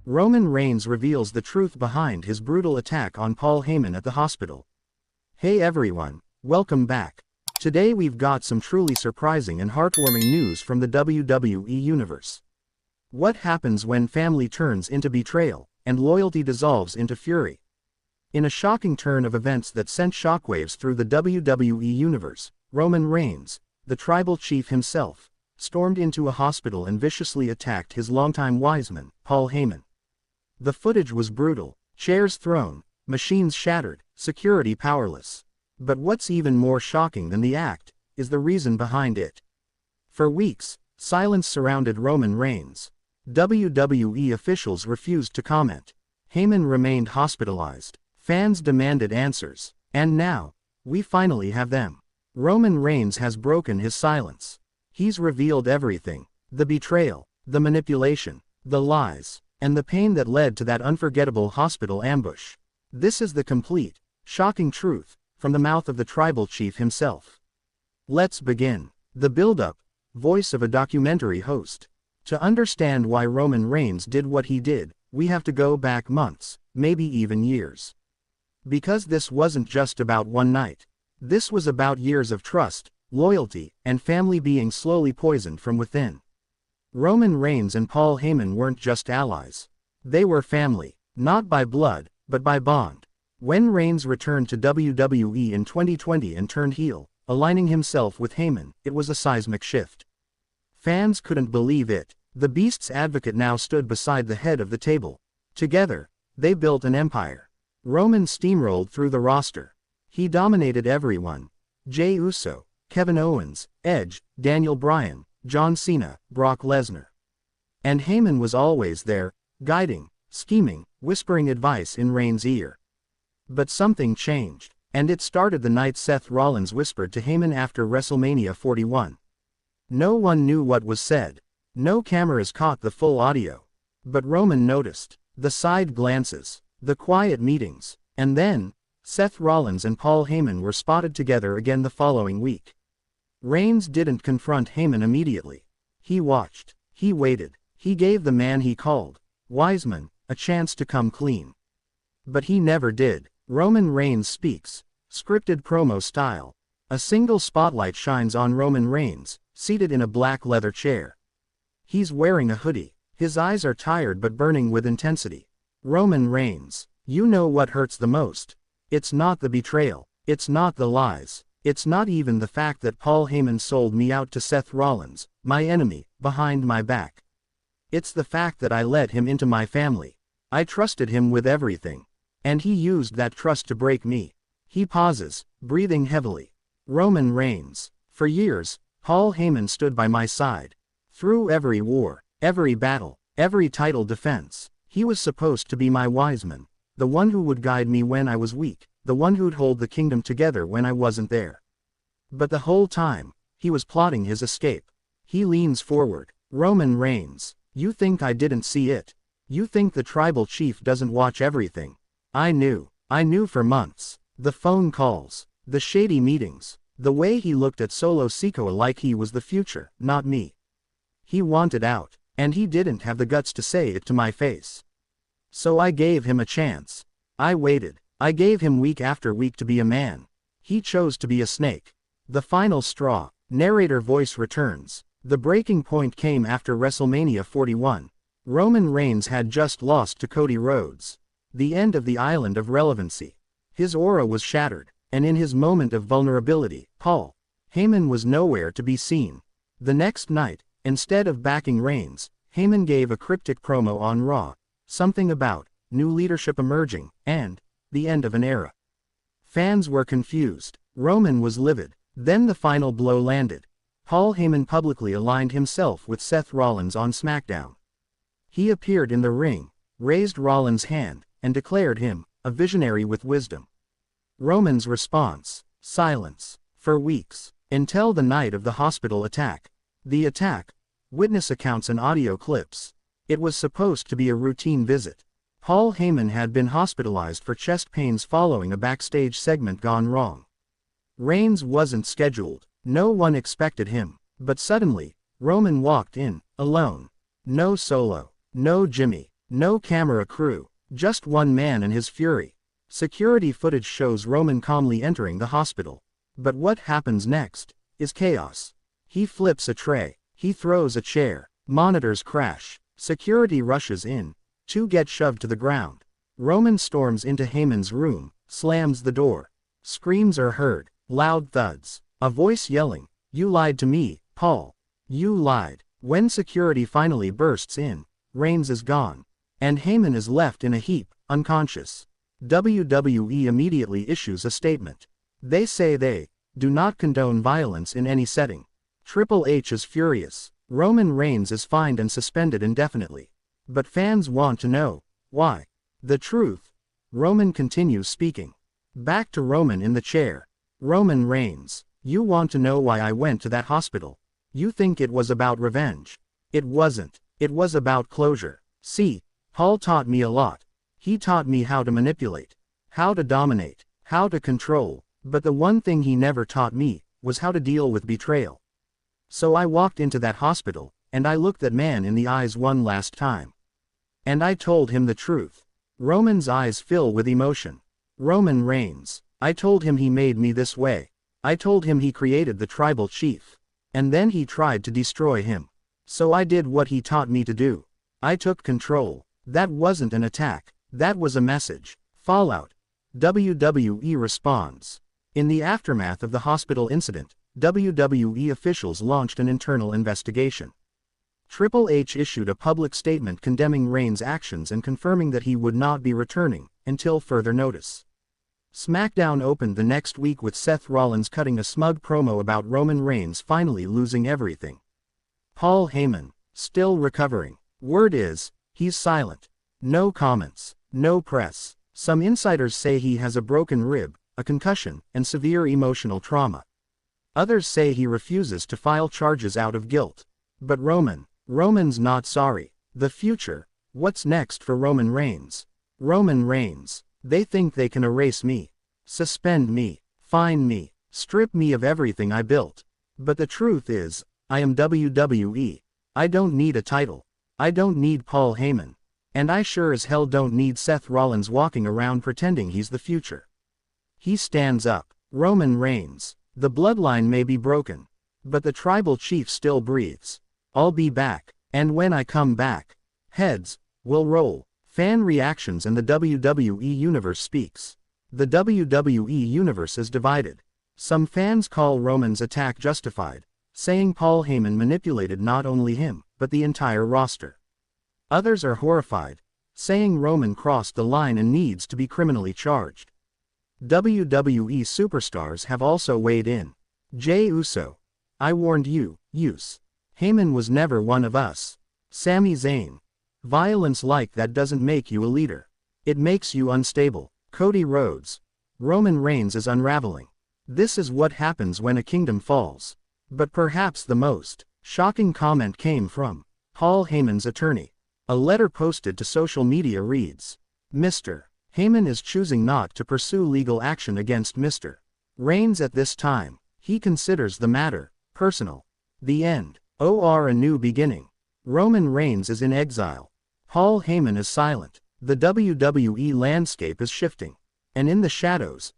Roman Reigns reveals the truth behind his brutal attack on Paul Heyman at the hospital. Hey everyone, welcome back. Today we've got some truly surprising and heartwarming news from the WWE Universe. What happens when family turns into betrayal, and loyalty dissolves into fury? In a shocking turn of events that sent shockwaves through the WWE Universe, Roman Reigns, the tribal chief himself, stormed into a hospital and viciously attacked his longtime wiseman, Paul Heyman. The footage was brutal, chairs thrown, machines shattered, security powerless. But what's even more shocking than the act, is the reason behind it. For weeks, silence surrounded Roman Reigns. WWE officials refused to comment. Heyman remained hospitalized. Fans demanded answers. And now, we finally have them. Roman Reigns has broken his silence. He's revealed everything. The betrayal, the manipulation, the lies, and the pain that led to that unforgettable hospital ambush. This is the complete, shocking truth, from the mouth of the tribal chief himself. Let's begin. The build-up, voice of a documentary host. To understand why Roman Reigns did what he did, we have to go back months, maybe even years. Because this wasn't just about one night. This was about years of trust, loyalty, and family being slowly poisoned from within. Roman Reigns and Paul Heyman weren't just allies. They were family, not by blood, but by bond. When Reigns returned to WWE in 2020 and turned heel, aligning himself with Heyman, it was a seismic shift. Fans couldn't believe it. The Beast's advocate now stood beside the head of the table. Together, they built an empire. Roman steamrolled through the roster. He dominated everyone. Jey Uso, Kevin Owens, Edge, Daniel Bryan, John Cena, Brock Lesnar. And Heyman was always there, guiding, scheming, whispering advice in Reigns' ear. But something changed, and it started the night Seth Rollins whispered to Heyman after WrestleMania 41. No one knew what was said. No cameras caught the full audio. But Roman noticed. The side glances, the quiet meetings, and then, Seth Rollins and Paul Heyman were spotted together again the following week. Reigns didn't confront Heyman immediately. He watched. He waited. He gave the man he called Wiseman a chance to come clean. But he never did. Roman Reigns speaks, scripted promo style. A single spotlight shines on Roman Reigns, seated in a black leather chair. He's wearing a hoodie. His eyes are tired but burning with intensity. Roman Reigns, you know what hurts the most. It's not the betrayal. It's not the lies. It's not even the fact that Paul Heyman sold me out to Seth Rollins, my enemy, behind my back. It's the fact that I let him into my family. I trusted him with everything. And he used that trust to break me. He pauses, breathing heavily. Roman Reigns. For years, Paul Heyman stood by my side. Through every war, every battle, every title defense, he was supposed to be my wiseman. The one who would guide me when I was weak, the one who'd hold the kingdom together when I wasn't there. But the whole time, he was plotting his escape. He leans forward. Roman Reigns, you think I didn't see it? You think the tribal chief doesn't watch everything? I knew for months. The phone calls, the shady meetings, the way he looked at Solo Sikoa like he was the future, not me. He wanted out, and he didn't have the guts to say it to my face. So I gave him a chance. I waited. I gave him week after week to be a man. He chose to be a snake. The final straw. Narrator voice returns. The breaking point came after WrestleMania 41. Roman Reigns had just lost to Cody Rhodes. The end of the island of relevancy. His aura was shattered, and in his moment of vulnerability, Paul Heyman was nowhere to be seen. The next night, instead of backing Reigns, Heyman gave a cryptic promo on Raw. Something about new leadership emerging, and the end of an era. Fans were confused. Roman was livid. Then the final blow landed. Paul Heyman publicly aligned himself with Seth Rollins on SmackDown. He appeared in the ring, raised Rollins' hand, and declared him a visionary with wisdom. Roman's response: silence. For weeks. Until the night of the hospital attack. The attack. Witness accounts and audio clips. It was supposed to be a routine visit. Paul Heyman had been hospitalized for chest pains following a backstage segment gone wrong. Reigns wasn't scheduled. No one expected him. But suddenly, Roman walked in, alone. No Solo. No Jimmy. No camera crew. Just one man and his fury. Security footage shows Roman calmly entering the hospital. But what happens next is chaos. He flips a tray. He throws a chair. Monitors crash. Security rushes in. Two get shoved to the ground. Roman storms into Heyman's room, slams the door. Screams are heard. Loud thuds. A voice yelling, "You lied to me, Paul. You lied." When security finally bursts in, Reigns is gone. And Heyman is left in a heap, unconscious. WWE immediately issues a statement. They say they do not condone violence in any setting. Triple H is furious. Roman Reigns is fined and suspended indefinitely. But fans want to know why. The truth. Roman continues speaking. Back to Roman in the chair. Roman Reigns, you want to know why I went to that hospital. You think it was about revenge. It wasn't. It was about closure. See, Paul taught me a lot. He taught me how to manipulate, how to dominate, how to control, but the one thing he never taught me was how to deal with betrayal. So I walked into that hospital, and I looked that man in the eyes one last time. And I told him the truth. Roman's eyes fill with emotion. Roman Reigns, I told him he made me this way. I told him he created the tribal chief. And then he tried to destroy him. So I did what he taught me to do. I took control. That wasn't an attack. That was a message. Fallout. WWE responds. In the aftermath of the hospital incident, WWE officials launched an internal investigation. Triple H issued a public statement condemning Reigns' actions and confirming that he would not be returning until further notice. SmackDown opened the next week with Seth Rollins cutting a smug promo about Roman Reigns finally losing everything. Paul Heyman, still recovering. Word is, he's silent. No comments, no press. Some insiders say he has a broken rib, a concussion, and severe emotional trauma. Others say he refuses to file charges out of guilt. But Roman's not sorry. The future. What's next for Roman Reigns? Roman Reigns. They think they can erase me. Suspend me. Fine me. Strip me of everything I built. But the truth is, I am WWE. I don't need a title. I don't need Paul Heyman. And I sure as hell don't need Seth Rollins walking around pretending he's the future. He stands up. Roman Reigns. The bloodline may be broken. But the tribal chief still breathes. I'll be back. And when I come back, heads will roll. Fan reactions and the WWE Universe speaks. The WWE Universe is divided. Some fans call Roman's attack justified, saying Paul Heyman manipulated not only him, but the entire roster. Others are horrified, saying Roman crossed the line and needs to be criminally charged. WWE superstars have also weighed in. Jey Uso. I warned you, Uce. Heyman was never one of us. Sami Zayn. Violence like that doesn't make you a leader. It makes you unstable. Cody Rhodes. Roman Reigns is unraveling. This is what happens when a kingdom falls. But perhaps the most shocking comment came from Paul Heyman's attorney. A letter posted to social media reads, Mr. Heyman is choosing not to pursue legal action against Mr. Reigns at this time. He considers the matter personal. The end. Or a new beginning. Roman Reigns is in exile. Paul Heyman is silent. The WWE landscape is shifting. And in the shadows,